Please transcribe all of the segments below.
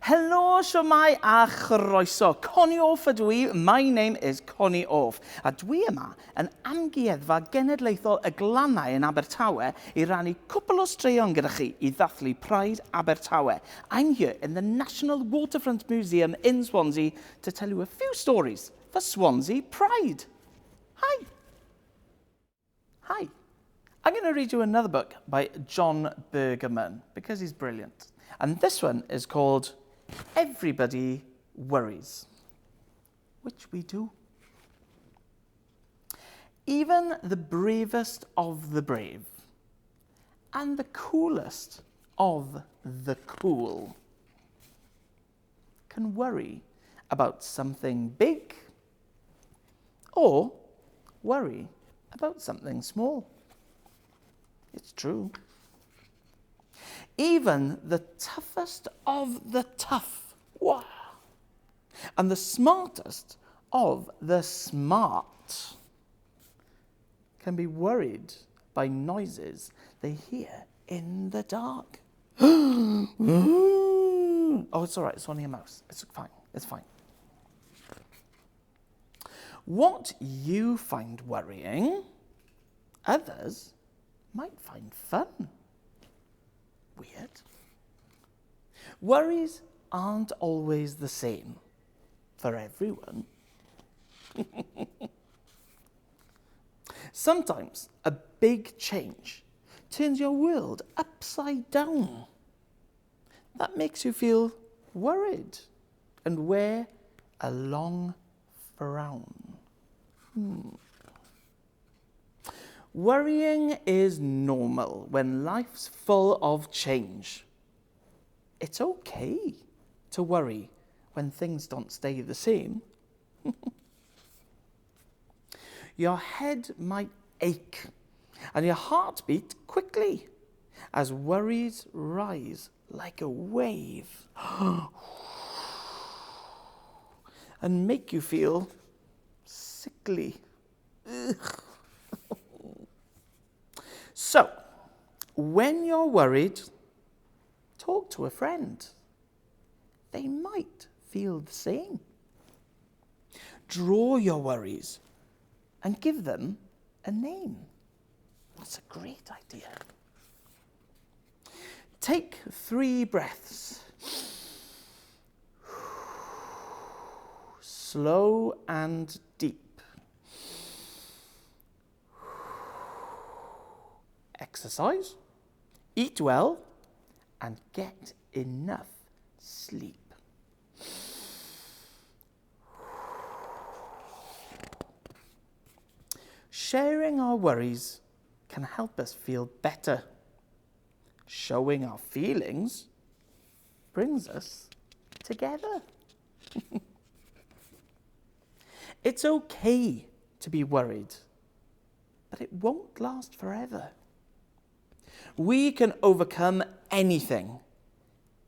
Helo, siwmai a chroeso. Connie off ydw i. My name is Connie off. A dwi yma yn amgueddfa genedlaethol y glannau yn Abertawe i rannu cwpl o straeon gyda chi i ddathlu Pride Abertawe. I'm here in the National Waterfront Museum in Swansea to tell you a few stories for Swansea Pride. Hi. Hi. I'm going to read you another book by John Bergerman because he's brilliant. And this one is called Everybody Worries, which we do. Even the bravest of the brave and the coolest of the cool can worry about something big or worry about something small. It's true. Even the toughest of the tough, wow, and the smartest of the smart can be worried by noises they hear in the dark. Oh, it's all right. It's only a mouse. It's fine. It's fine. What you find worrying, others might find fun. Weird. Worries aren't always the same for everyone. Sometimes a big change turns your world upside down. That makes you feel worried and wear a long frown. Worrying is normal when life's full of change. It's okay to worry when things don't stay the same. Your head might ache and your heart beat quickly as worries rise like a wave and make you feel sickly. Ugh. So, when you're worried, talk to a friend. They might feel the same. Draw your worries and give them a name. That's a great idea. Take 3 breaths. Slow and deep. Exercise, eat well, and get enough sleep. Sharing our worries can help us feel better. Showing our feelings brings us together. It's okay to be worried, but it won't last forever. We can overcome anything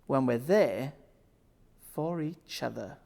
when we're there for each other.